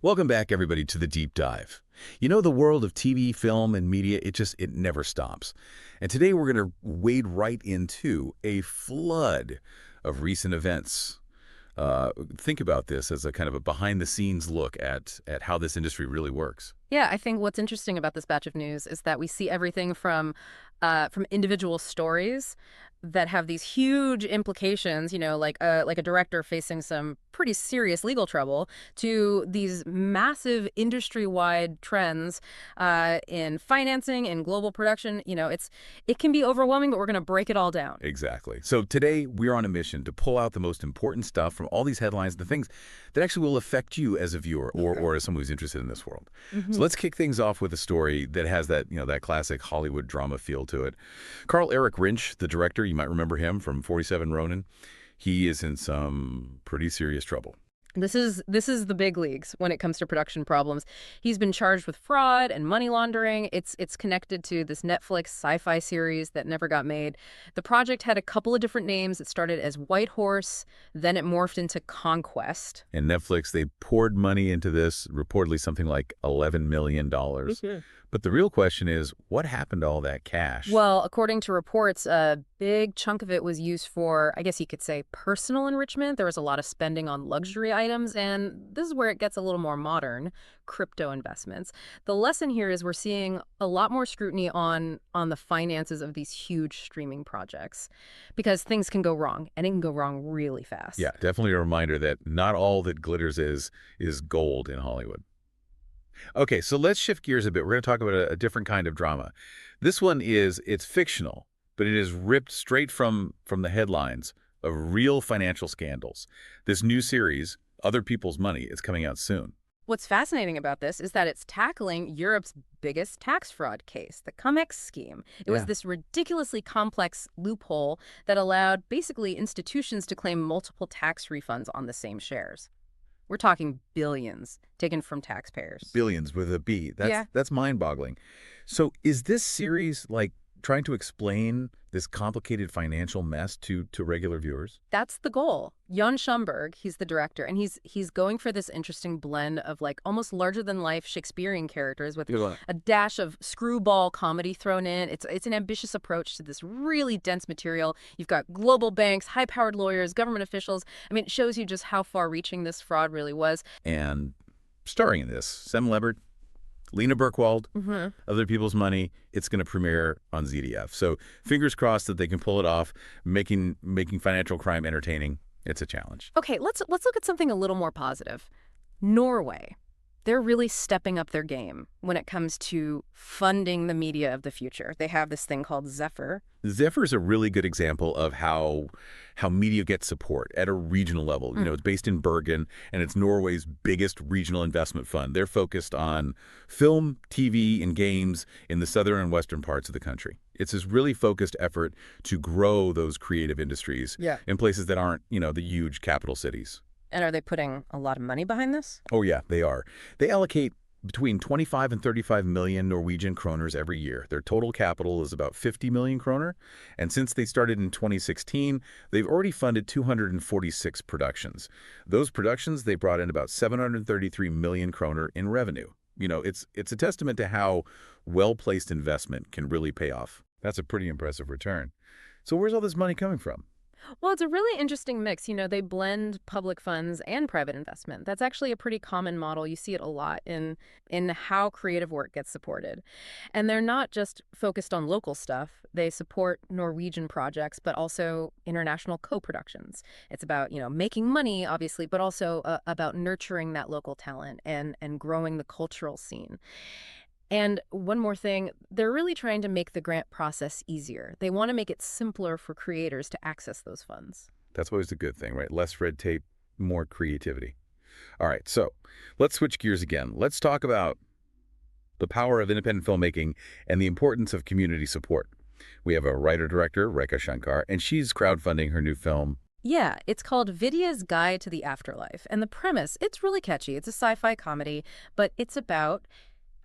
Welcome back, everybody, to the Deep Dive. You know, the world of TV, film, and media, it never stops. And today we're going to wade right into a flood of recent events. Think about this as a kind of a behind-the-scenes look at how this industry really works. Yeah, I think what's interesting about this batch of news is that we see everything from individual stories that have these huge implications, like a director facing some pretty serious legal trouble, to these massive industry-wide trends in financing and global production. It can be overwhelming, but we're going to break it all down. Exactly. So today we're on a mission to pull out the most important stuff from all these headlines, the things that actually will affect you as a viewer or as someone who's interested in this world. So let's kick things off with a story that has that classic Hollywood drama feel to it. Erik Rinsch, the director, you might remember him from 47 Ronin. He is in some pretty serious trouble. This is the big leagues when it comes to production problems. He's been charged with fraud and money laundering. It's connected to this Netflix sci-fi series that never got made. The project had a couple of different names. It started as White Horse, then it morphed into Conquest. And Netflix, they poured money into this, reportedly something like $11 million. But the real question is, what happened to all that cash? Well, according to reports, a big chunk of it was used for, I guess you could say, personal enrichment. There was a lot of spending on luxury items, and this is where it gets a little more modern, crypto investments. The lesson here is we're seeing a lot more scrutiny on the finances of these huge streaming projects, because things can go wrong, and it can go wrong really fast. Yeah, definitely a reminder that not all that glitters is gold in Hollywood. Okay, so let's shift gears a bit. We're going to talk about a different kind of drama. This one it's fictional, but it is ripped straight from the headlines of real financial scandals. This new series, Other People's Money, is coming out soon. What's fascinating about this is that it's tackling Europe's biggest tax fraud case, the cum-ex scheme. It was this ridiculously complex loophole that allowed basically institutions to claim multiple tax refunds on the same shares. We're talking billions taken from taxpayers. Billions with a B. That's mind-boggling. So is this series like trying to explain this complicated financial mess to regular viewers? That's the goal. Jan Schomburg, he's the director, and he's going for this interesting blend of like almost larger-than-life Shakespearean characters with a dash of screwball comedy thrown in. It's an ambitious approach to this really dense material. You've got global banks, high-powered lawyers, government officials. I mean, it shows you just how far-reaching this fraud really was. And starring in this, Sam Lebert, Lena Burkwald, Other People's Money. It's going to premiere on ZDF. So fingers crossed that they can pull it off, making financial crime entertaining. It's a challenge. Okay, let's look at something a little more positive. Norway. They're really stepping up their game when it comes to funding the media of the future. They have this thing called Zephyr. Zephyr is a really good example of how media gets support at a regional level. It's based in Bergen, and it's Norway's biggest regional investment fund. They're focused on film, TV, and games in the southern and western parts of the country. It's this really focused effort to grow those creative industries in places that aren't, the huge capital cities. And are they putting a lot of money behind this? Oh, yeah, they are. They allocate between 25 and 35 million Norwegian kroners every year. Their total capital is about 50 million kroner. And since they started in 2016, they've already funded 246 productions. Those productions, they brought in about 733 million kroner in revenue. It's a testament to how well-placed investment can really pay off. That's a pretty impressive return. So where's all this money coming from? Well, it's a really interesting mix. They blend public funds and private investment. That's actually a pretty common model. You see it a lot in how creative work gets supported. And they're not just focused on local stuff. They support Norwegian projects, but also international co-productions. It's about, making money, obviously, but also about nurturing that local talent and growing the cultural scene. And one more thing, they're really trying to make the grant process easier. They want to make it simpler for creators to access those funds. That's always a good thing, right? Less red tape, more creativity. All right, so let's switch gears again. Let's talk about the power of independent filmmaking and the importance of community support. We have a writer-director, Rekha Shankar, and she's crowdfunding her new film. Yeah, it's called Vidya's Guide to the Afterlife. And the premise, it's really catchy. It's a sci-fi comedy, but it's about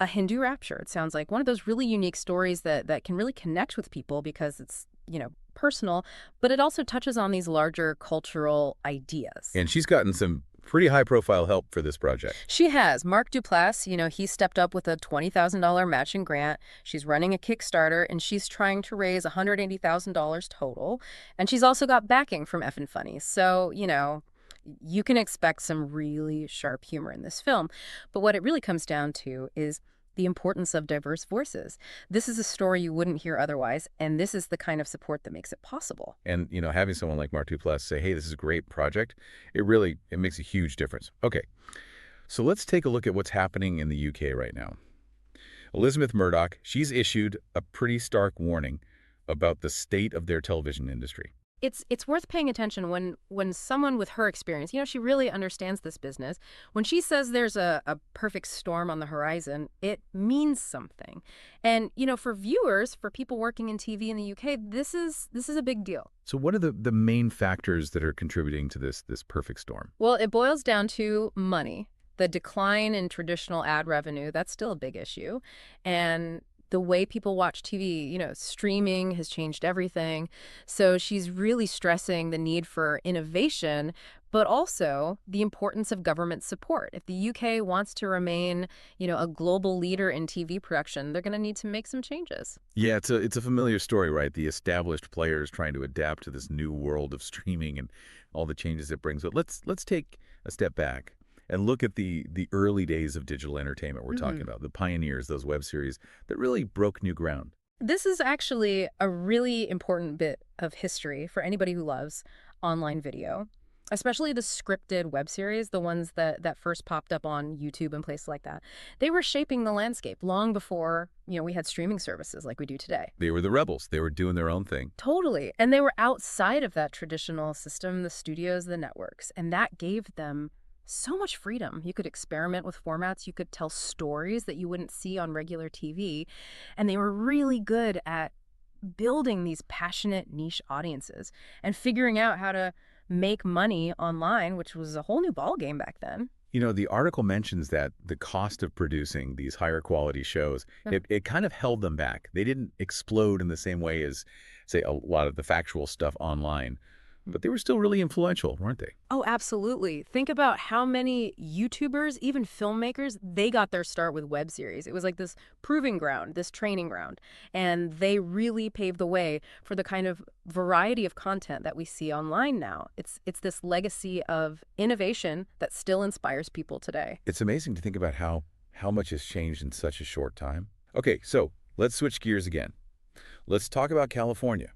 a Hindu rapture. It sounds like one of those really unique stories that can really connect with people because it's, personal, but it also touches on these larger cultural ideas. And she's gotten some pretty high-profile help for this project. She has. Mark Duplass, he stepped up with a $20,000 matching grant. She's running a Kickstarter, and she's trying to raise $180,000 total. And she's also got backing from Effin' Funny. So, you can expect some really sharp humor in this film. But what it really comes down to is the importance of diverse voices. This is a story you wouldn't hear otherwise, and this is the kind of support that makes it possible. And, having someone like Mark Duplass say, hey, this is a great project, it makes a huge difference. Okay, so let's take a look at what's happening in the UK right now. Elisabeth Murdoch, she's issued a pretty stark warning about the state of their television industry. It's worth paying attention when someone with her experience, she really understands this business. When she says there's a perfect storm on the horizon, it means something. And, for viewers, for people working in TV in the UK, this is a big deal. So what are the main factors that are contributing to this perfect storm? Well, it boils down to money. The decline in traditional ad revenue, that's still a big issue. And the way people watch TV, streaming has changed everything. So she's really stressing the need for innovation, but also the importance of government support. If the UK wants to remain, a global leader in TV production, they're going to need to make some changes. Yeah, it's a familiar story, right? The established players trying to adapt to this new world of streaming and all the changes it brings. But let's take a step back and look at the early days of digital entertainment we're talking about, the pioneers, those web series that really broke new ground. This is actually a really important bit of history for anybody who loves online video, especially the scripted web series, the ones that first popped up on YouTube and places like that. They were shaping the landscape long before, we had streaming services like we do today. They were the rebels. They were doing their own thing. Totally. And they were outside of that traditional system, the studios, the networks, and that gave them so much freedom. You could experiment with formats. You could tell stories that you wouldn't see on regular TV. And they were really good at building these passionate niche audiences and figuring out how to make money online, which was a whole new ballgame back then. The article mentions that the cost of producing these higher quality shows, it kind of held them back. They didn't explode in the same way as, say, a lot of the factual stuff online. But they were still really influential, weren't they? Oh, absolutely. Think about how many YouTubers, even filmmakers, they got their start with web series. It was like this proving ground, this training ground. And they really paved the way for the kind of variety of content that we see online now. It's this legacy of innovation that still inspires people today. It's amazing to think about how much has changed in such a short time. Okay, so let's switch gears again. Let's talk about California.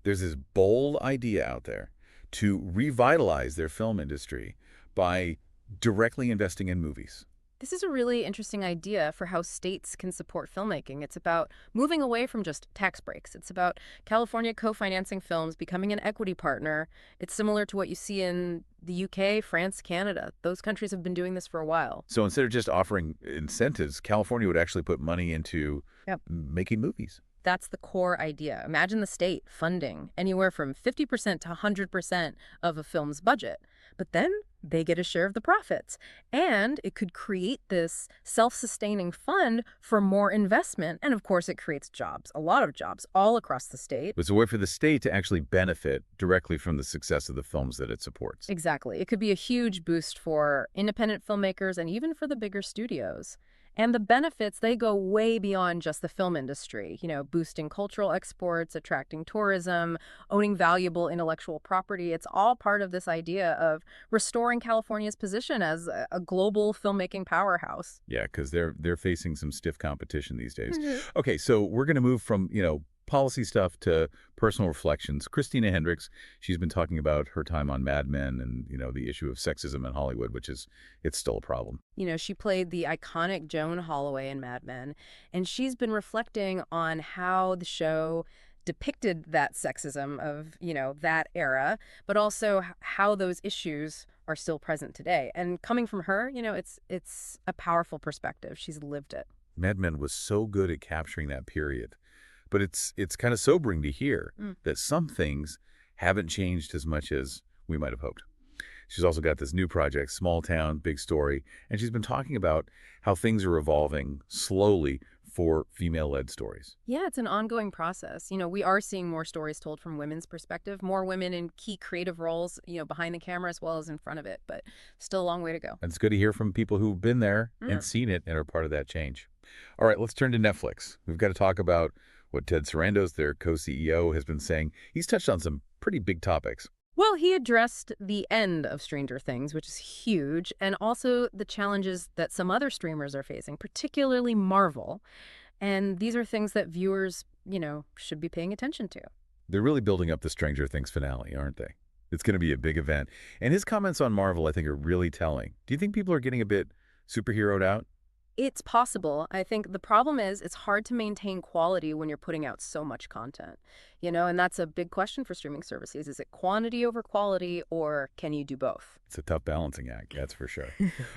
There's this bold idea out there to revitalize their film industry by directly investing in movies. This is a really interesting idea for how states can support filmmaking. It's about moving away from just tax breaks. It's about California co-financing films, becoming an equity partner. It's similar to what you see in the UK, France, Canada. Those countries have been doing this for a while. So instead of just offering incentives, California would actually put money into making movies. That's the core idea. Imagine the state funding anywhere from 50% to 100% of a film's budget. But then they get a share of the profits. And it could create this self-sustaining fund for more investment. And of course, it creates jobs, a lot of jobs all across the state. It's a way for the state to actually benefit directly from the success of the films that it supports. Exactly. It could be a huge boost for independent filmmakers and even for the bigger studios. And the benefits, they go way beyond just the film industry, boosting cultural exports, attracting tourism, owning valuable intellectual property. It's all part of this idea of restoring California's position as a global filmmaking powerhouse. Yeah, because they're facing some stiff competition these days. Okay, so we're going to move from, policy stuff to personal reflections. Christina Hendricks, she's been talking about her time on Mad Men and, the issue of sexism in Hollywood, it's still a problem. She played the iconic Joan Holloway in Mad Men, and she's been reflecting on how the show depicted that sexism of, that era, but also how those issues are still present today. And coming from her, it's a powerful perspective. She's lived it. Mad Men was so good at capturing that period. But it's kind of sobering to hear that some things haven't changed as much as we might have hoped. She's also got this new project, Small Town, Big Story, and she's been talking about how things are evolving slowly for female-led stories. Yeah, it's an ongoing process. We are seeing more stories told from women's perspective, more women in key creative roles, behind the camera as well as in front of it, but still a long way to go. And it's good to hear from people who've been there and seen it and are part of that change. All right, let's turn to Netflix. We've got to talk about what Ted Sarandos, their co-CEO, has been saying. He's touched on some pretty big topics. Well, he addressed the end of Stranger Things, which is huge, and also the challenges that some other streamers are facing, particularly Marvel. And these are things that viewers, should be paying attention to. They're really building up the Stranger Things finale, aren't they? It's going to be a big event. And his comments on Marvel, I think, are really telling. Do you think people are getting a bit superheroed out? It's possible. I think the problem is it's hard to maintain quality when you're putting out so much content, and that's a big question for streaming services. Is it quantity over quality, or can you do both? It's a tough balancing act, that's for sure.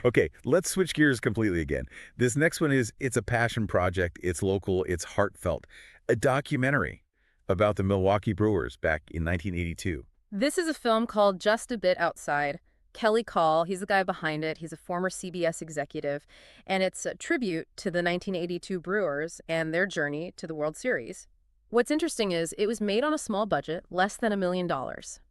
Okay, let's switch gears completely again. This next one it's a passion project. It's local. It's heartfelt. A documentary about the Milwaukee Brewers back in 1982. This is a film called Just a Bit Outside. Kelly Call, he's the guy behind it. He's a former CBS executive, and it's a tribute to the 1982 Brewers and their journey to the World Series. What's interesting is it was made on a small budget, less than $1 million.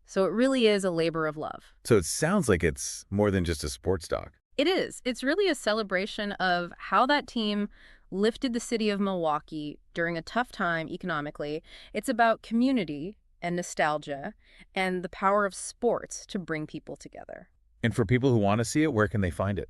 So it really is a labor of love. So it sounds like it's more than just a sports doc. It is. It's really a celebration of how that team lifted the city of Milwaukee during a tough time economically. It's about community and nostalgia and the power of sports to bring people together. And for people who want to see it, where can they find it?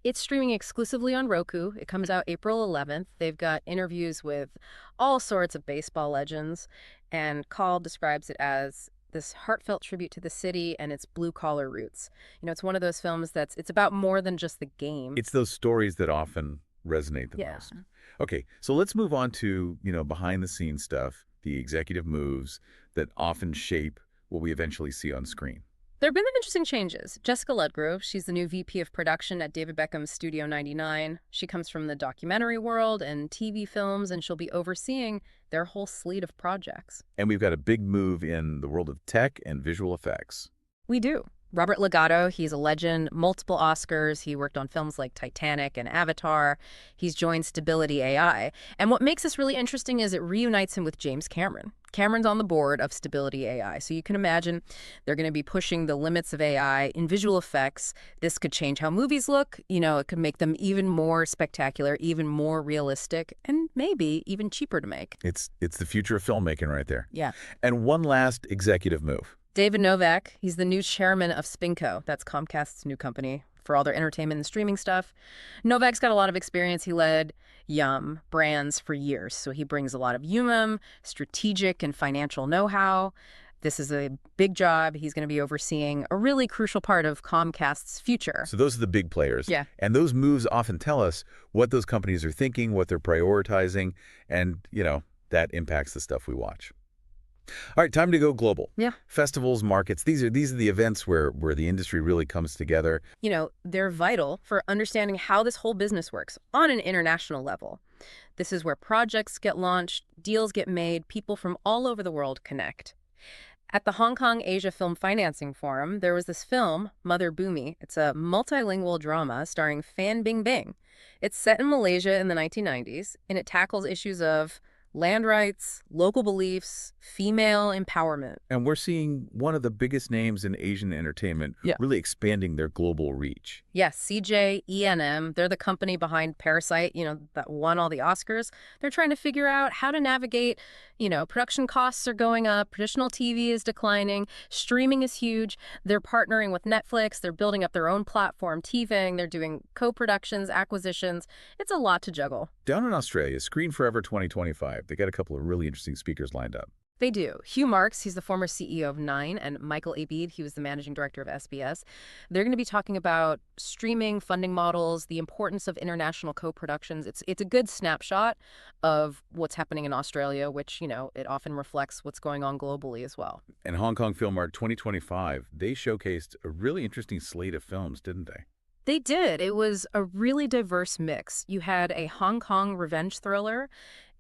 It's streaming exclusively on Roku. It comes out April 11th. They've got interviews with all sorts of baseball legends, and Call describes it as this heartfelt tribute to the city and its blue-collar roots. It's one of those films it's about more than just the game. It's those stories that often resonate the most. Okay, so let's move on to, behind-the-scenes stuff, the executive moves that often shape what we eventually see on screen. There have been some interesting changes. Jessica Ludgrove, she's the new VP of production at David Beckham's Studio 99. She comes from the documentary world and TV films, and she'll be overseeing their whole slate of projects. And we've got a big move in the world of tech and visual effects. We do. Robert Legato, he's a legend, multiple Oscars. He worked on films like Titanic and Avatar. He's joined Stability AI. And what makes this really interesting is it reunites him with James Cameron. Cameron's on the board of Stability AI. So you can imagine they're going to be pushing the limits of AI in visual effects. This could change how movies look. It could make them even more spectacular, even more realistic, and maybe even cheaper to make. It's the future of filmmaking right there. Yeah. And one last executive move. David Novak, he's the new chairman of Spinco. That's Comcast's new company for all their entertainment and streaming stuff. Novak's got a lot of experience. He led Yum brands for years, so he brings a lot of strategic and financial know-how. This is a big job. He's going to be overseeing a really crucial part of Comcast's future. So those are the big players. Yeah. And those moves often tell us what those companies are thinking, what they're prioritizing, and, that impacts the stuff we watch. All right, time to go global. Yeah. Festivals, markets, these are the events where the industry really comes together. They're vital for understanding how this whole business works on an international level. This is where projects get launched, deals get made, people from all over the world connect. At the Hong Kong Asia Film Financing Forum, there was this film, Mother Boomy. It's a multilingual drama starring Fan Bingbing. It's set in Malaysia in the 1990s, and it tackles issues of land rights, local beliefs, female empowerment. And we're seeing one of the biggest names in Asian entertainment really expanding their global reach. Yes, CJ E&M, they're the company behind Parasite, that won all the Oscars. They're trying to figure out how to navigate, production costs are going up, traditional TV is declining, streaming is huge. They're partnering with Netflix, they're building up their own platform, TVing, they're doing co-productions, acquisitions. It's a lot to juggle. Down in Australia, Screen Forever 2025, they got a couple of really interesting speakers lined up. They do. Hugh Marks, he's the former CEO of Nine, and Michael Abid, he was the managing director of SBS. They're going to be talking about streaming, funding models, the importance of international co-productions. It's a good snapshot of what's happening in Australia, which, it often reflects what's going on globally as well. And Hong Kong Film Art 2025, they showcased a really interesting slate of films, didn't they? They did. It was a really diverse mix. You had a Hong Kong revenge thriller,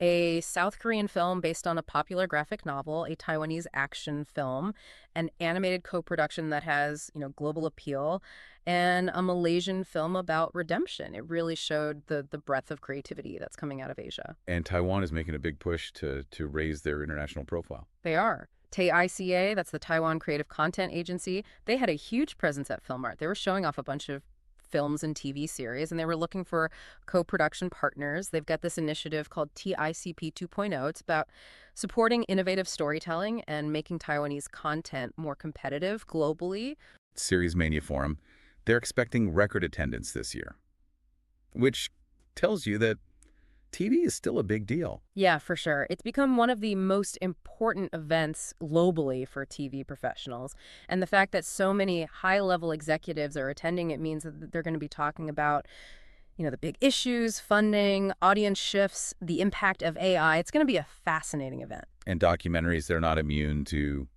a South Korean film based on a popular graphic novel, a Taiwanese action film, an animated co-production that has, global appeal, and a Malaysian film about redemption. It really showed the breadth of creativity that's coming out of Asia. And Taiwan is making a big push to raise their international profile. They are. TAICA, that's the Taiwan Creative Content Agency, they had a huge presence at Film Art. They were showing off a bunch of films and TV series, and they were looking for co-production partners. They've got this initiative called TICP 2.0. It's about supporting innovative storytelling and making Taiwanese content more competitive globally. Series Mania Forum, they're expecting record attendance this year, which tells you that TV is still a big deal. Yeah, for sure. It's become one of the most important events globally for TV professionals. And the fact that so many high-level executives are attending it means that they're going to be talking about, the big issues, funding, audience shifts, the impact of AI. It's going to be a fascinating event. And documentaries, they're not immune to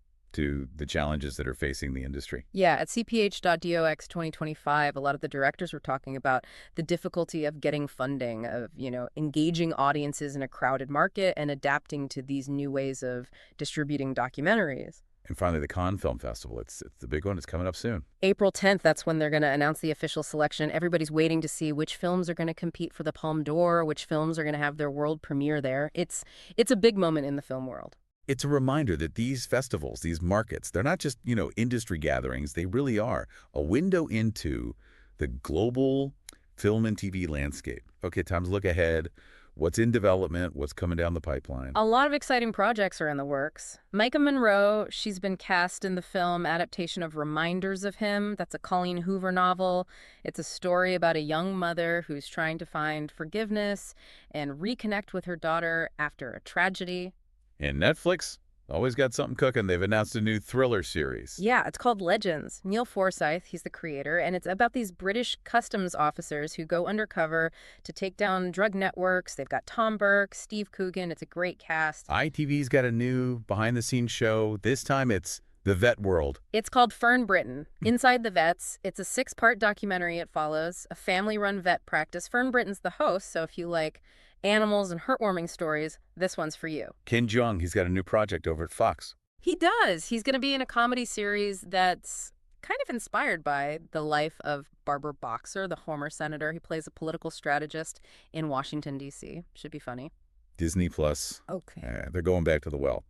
the challenges that are facing the industry. Yeah, at cph.dox 2025, a lot of the directors were talking about the difficulty of getting funding, of, engaging audiences in a crowded market and adapting to these new ways of distributing documentaries. And finally, the Cannes Film Festival. It's the big one. It's coming up soon. April 10th, that's when they're going to announce the official selection. Everybody's waiting to see which films are going to compete for the Palme d'Or, which films are going to have their world premiere there. It's a big moment in the film world. It's a reminder that these festivals, these markets, they're not just, industry gatherings. They really are a window into the global film and TV landscape. Okay, time to look ahead. What's in development? What's coming down the pipeline? A lot of exciting projects are in the works. Micah Monroe, she's been cast in the film adaptation of Reminders of Him. That's a Colleen Hoover novel. It's a story about a young mother who's trying to find forgiveness and reconnect with her daughter after a tragedy. And Netflix, always got something cooking. They've announced a new thriller series. Yeah, it's called Legends. Neil Forsyth, he's the creator, and it's about these British customs officers who go undercover to take down drug networks. They've got Tom Burke, Steve Coogan. It's a great cast. ITV's got a new behind-the-scenes show. This time it's The Vet World. It's called Fern Britton, Inside the Vets. It's a 6-part documentary. It follows a family-run vet practice. Fern Britton's the host, so if you like animals and heartwarming stories, this one's for you. Ken Jeong, he's got a new project over at Fox. He does. He's going to be in a comedy series that's kind of inspired by the life of Barbara Boxer, the former senator. He plays a political strategist in Washington, D.C. Should be funny. Disney Plus. Okay. They're going back to the well.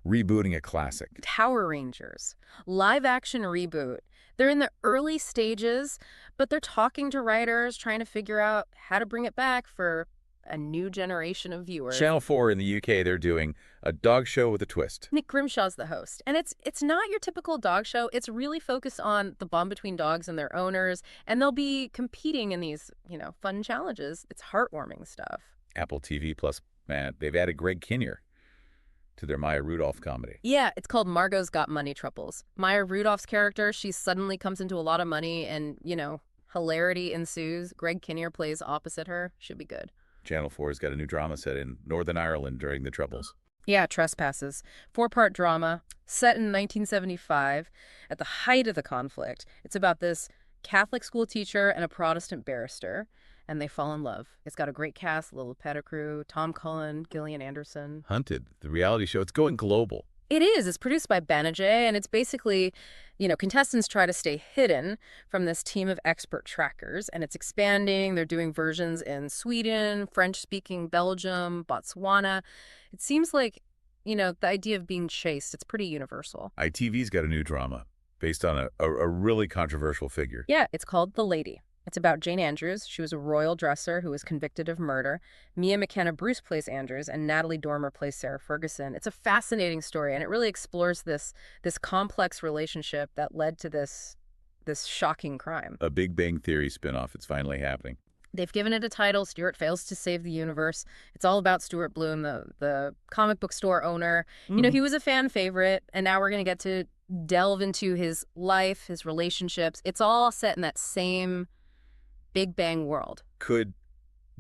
Rebooting a classic. Tower Rangers. Live-action reboot. They're in the early stages, but they're talking to writers, trying to figure out how to bring it back for a new generation of viewers. Channel 4 in the UK, they're doing a dog show with a twist. Nick Grimshaw's the host. And it's not your typical dog show. It's really focused on the bond between dogs and their owners. And they'll be competing in these, fun challenges. It's heartwarming stuff. Apple TV Plus, man, they've added Greg Kinnear to their Maya Rudolph comedy. Yeah, it's called Margot's Got Money Troubles. Maya Rudolph's character, she suddenly comes into a lot of money and, hilarity ensues. Greg Kinnear plays opposite her. Should be good. Channel 4's got a new drama set in Northern Ireland during the Troubles. Yeah, Trespasses. 4-part drama set in 1975 at the height of the conflict. It's about this Catholic school teacher and a Protestant barrister, and they fall in love. It's got a great cast, Lila Pettigrew, Tom Cullen, Gillian Anderson. Hunted, the reality show, it's going global. It is. It's produced by Banijay, and it's basically, contestants try to stay hidden from this team of expert trackers, and it's expanding. They're doing versions in Sweden, French-speaking Belgium, Botswana. It seems like, the idea of being chased, it's pretty universal. ITV's got a new drama based on a really controversial figure. Yeah, it's called The Lady. It's about Jane Andrews. She was a royal dresser who was convicted of murder. Mia McKenna Bruce plays Andrews, and Natalie Dormer plays Sarah Ferguson. It's a fascinating story, and it really explores this complex relationship that led to this shocking crime. A Big Bang Theory spinoff. It's finally happening. They've given it a title, Stuart Fails to Save the Universe. It's all about Stuart Bloom, the comic book store owner. He was a fan favorite, and now we're going to get to delve into his life, his relationships. It's all set in that same Big Bang world. Could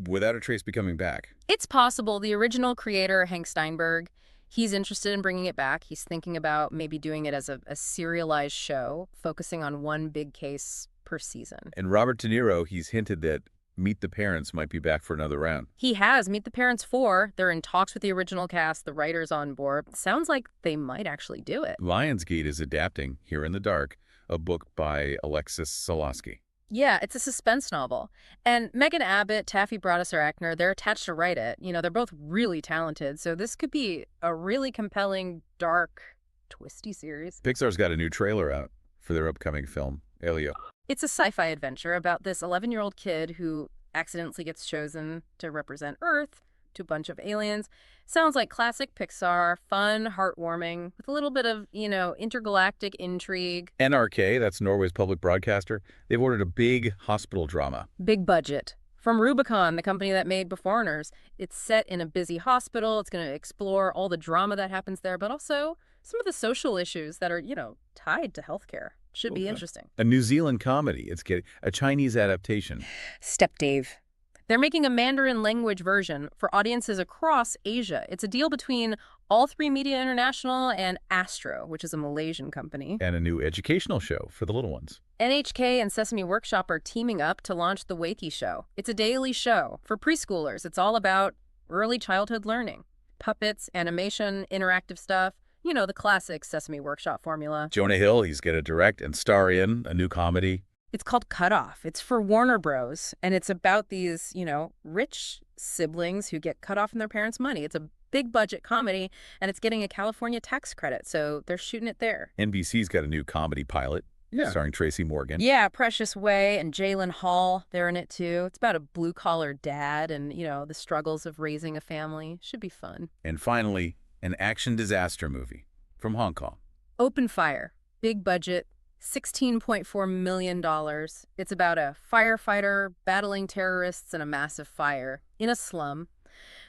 Without a Trace be coming back? It's possible. The original creator, Hank Steinberg, he's interested in bringing it back. He's thinking about maybe doing it as a serialized show, focusing on one big case per season. And Robert De Niro, he's hinted that Meet the Parents might be back for another round. He has Meet the Parents 4. They're in talks with the original cast, the writers on board. Sounds like they might actually do it. Lionsgate is adapting Here in the Dark, a book by Alexis Solowski. Yeah, it's a suspense novel. And Megan Abbott, Taffy Brodesser-Akner, they're attached to write it. They're both really talented, so this could be a really compelling, dark, twisty series. Pixar's got a new trailer out for their upcoming film, Elio. It's a sci-fi adventure about this 11-year-old kid who accidentally gets chosen to represent Earth to a bunch of aliens. Sounds like classic Pixar, fun, heartwarming, with a little bit of, intergalactic intrigue. NRK, that's Norway's public broadcaster, they've ordered a big hospital drama. Big budget. From Rubicon, the company that made Beforeigners. It's set in a busy hospital. It's going to explore all the drama that happens there, but also some of the social issues that are, tied to healthcare. Should be interesting. A New Zealand comedy. It's getting a Chinese adaptation. Step Dave. They're making a Mandarin language version for audiences across Asia. It's a deal between All3 Media International and Astro, which is a Malaysian company. And a new educational show for the little ones. NHK and Sesame Workshop are teaming up to launch The Wakey Show. It's a daily show for preschoolers. It's all about early childhood learning. Puppets, animation, interactive stuff. The classic Sesame Workshop formula. Jonah Hill, he's going to direct and star in a new comedy. It's called Cut Off. It's for Warner Bros. And it's about these, rich siblings who get cut off from their parents' money. It's a big budget comedy, and it's getting a California tax credit, so they're shooting it there. NBC's got a new comedy pilot starring Tracy Morgan. Yeah, Precious Way and Jalen Hall, they're in it too. It's about a blue-collar dad and, the struggles of raising a family. Should be fun. And finally, an action disaster movie from Hong Kong. Open Fire. Big budget. $16.4 million. It's about a firefighter battling terrorists in a massive fire in a slum.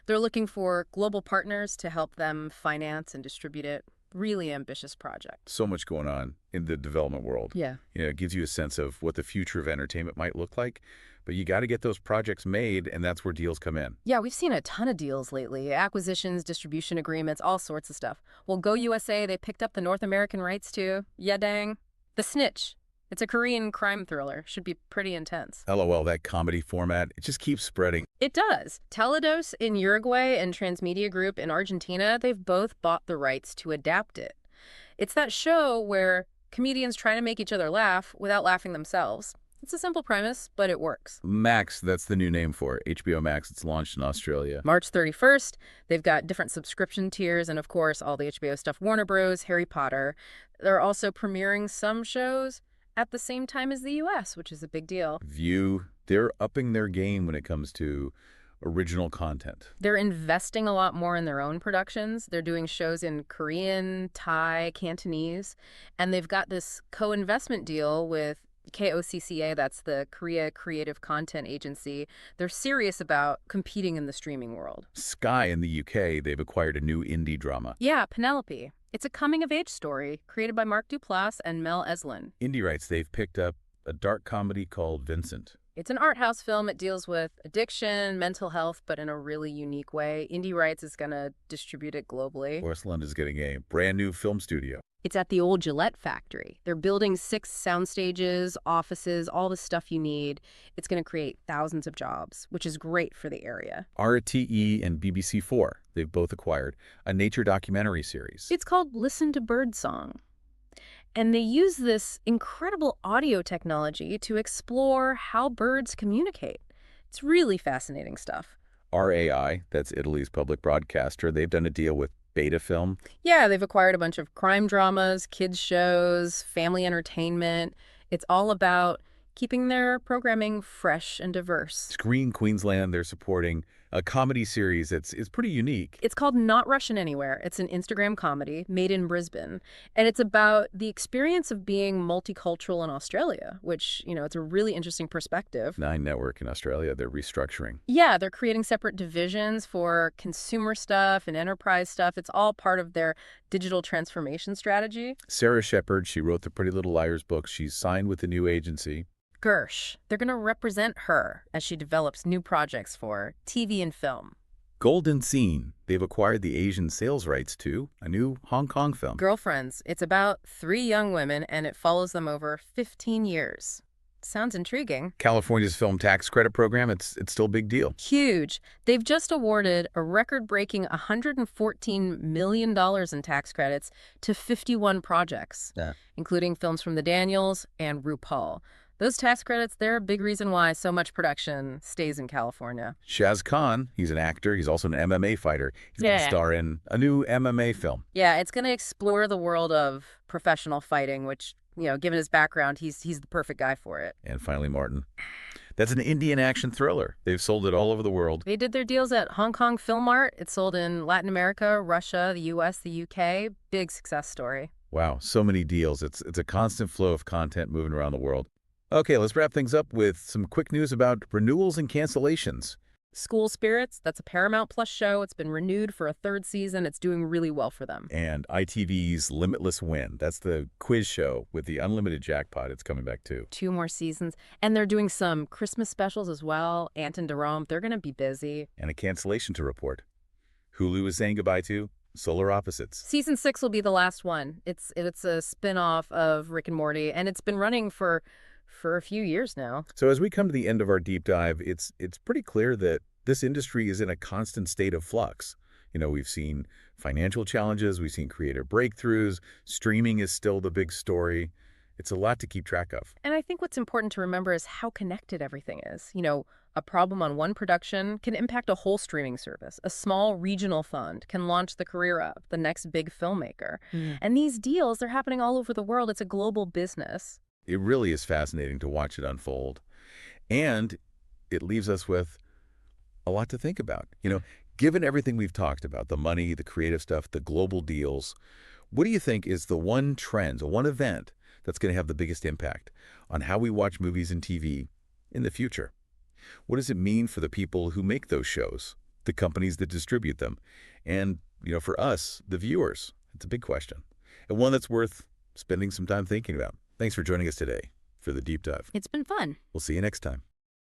They're looking for global partners to help them finance and distribute it. Really ambitious project. So much going on in the development world. Yeah. It gives you a sense of what the future of entertainment might look like. But you got to get those projects made, and that's where deals come in. Yeah, we've seen a ton of deals lately. Acquisitions, distribution agreements, all sorts of stuff. Well, Go USA, they picked up the North American rights too. Yeah, dang. The Snitch. It's a Korean crime thriller. Should be pretty intense. LOL, that comedy format, it just keeps spreading. It does. Teledos in Uruguay and Transmedia Group in Argentina, they've both bought the rights to adapt it. It's that show where comedians try to make each other laugh without laughing themselves. It's a simple premise, but it works. Max, that's the new name for it. HBO Max, it's launched in Australia. March 31st, they've got different subscription tiers and, of course, all the HBO stuff. Warner Bros., Harry Potter. They're also premiering some shows at the same time as the U.S., which is a big deal. View, they're upping their game when it comes to original content. They're investing a lot more in their own productions. They're doing shows in Korean, Thai, Cantonese, and they've got this co-investment deal with KOCCA, that's the Korea Creative Content Agency. They're serious about competing in the streaming world. Sky in the UK, they've acquired a new indie drama. Yeah, Penelope. It's a coming-of-age story created by Mark Duplass and Mel Eslin. Indie rights, they've picked up a dark comedy called Vincent. It's an art house film. It deals with addiction, mental health, but in a really unique way. Indie Rights is going to distribute it globally. West London's getting a brand new film studio. It's at the old Gillette factory. They're building 6 sound stages, offices, all the stuff you need. It's going to create thousands of jobs, which is great for the area. RTE and BBC4, they've both acquired a nature documentary series. It's called Listen to Birdsong. And they use this incredible audio technology to explore how birds communicate. It's really fascinating stuff. RAI, that's Italy's public broadcaster, they've done a deal with Beta Film. Yeah, they've acquired a bunch of crime dramas, kids shows, family entertainment. It's all about keeping their programming fresh and diverse. Screen Queensland, they're supporting a comedy series that's pretty unique. It's called Not Russian Anywhere. It's an Instagram comedy made in Brisbane. And it's about the experience of being multicultural in Australia, which, it's a really interesting perspective. 9 Network in Australia, they're restructuring. Yeah, they're creating separate divisions for consumer stuff and enterprise stuff. It's all part of their digital transformation strategy. Sarah Shepard, she wrote the Pretty Little Liars books. She's signed with the new agency. Gersh. They're going to represent her as she develops new projects for TV and film. Golden Scene, they've acquired the Asian sales rights to a new Hong Kong film. Girlfriends. It's about 3 young women, and it follows them over 15 years. Sounds intriguing. California's film tax credit program, it's still a big deal. Huge. They've just awarded a record-breaking $114 million in tax credits to 51 projects, Yeah. including films from the Daniels and RuPaul. Those tax credits, they're a big reason why so much production stays in California. Shaz Khan, he's an actor. He's also an MMA fighter. He's going to star in a new MMA film. Yeah, it's going to explore the world of professional fighting, which, given his background, he's the perfect guy for it. And finally, Martin. That's an Indian action thriller. They've sold it all over the world. They did their deals at Hong Kong Film Art. It's sold in Latin America, Russia, the U.S., the U.K. Big success story. Wow, so many deals. It's a constant flow of content moving around the world. Okay, let's wrap things up with some quick news about renewals and cancellations. School Spirits, that's a Paramount Plus show. It's been renewed for a third season. It's doing really well for them. And ITV's Limitless Win. That's the quiz show with the unlimited jackpot. It's coming back too. 2 more seasons. And they're doing some Christmas specials as well. Ant and Jerome, they're going to be busy. And a cancellation to report. Hulu is saying goodbye to Solar Opposites. Season 6 will be the last one. It's a spin-off of Rick and Morty, and it's been running for a few years now. So as we come to the end of our deep dive, it's pretty clear that this industry is in a constant state of flux. We've seen financial challenges, we've seen creative breakthroughs, streaming is still the big story. It's a lot to keep track of. And I think what's important to remember is how connected everything is. A problem on one production can impact a whole streaming service. A small regional fund can launch the career of the next big filmmaker. And these deals, they're happening all over the world. It's a global business. It really is fascinating to watch it unfold. And it leaves us with a lot to think about. Given everything we've talked about, the money, the creative stuff, the global deals, what do you think is the one trend, the one event that's going to have the biggest impact on how we watch movies and TV in the future? What does it mean for the people who make those shows, the companies that distribute them, and, for us, the viewers? It's a big question, and one that's worth spending some time thinking about. Thanks for joining us today for the Deep Dive. It's been fun. We'll see you next time.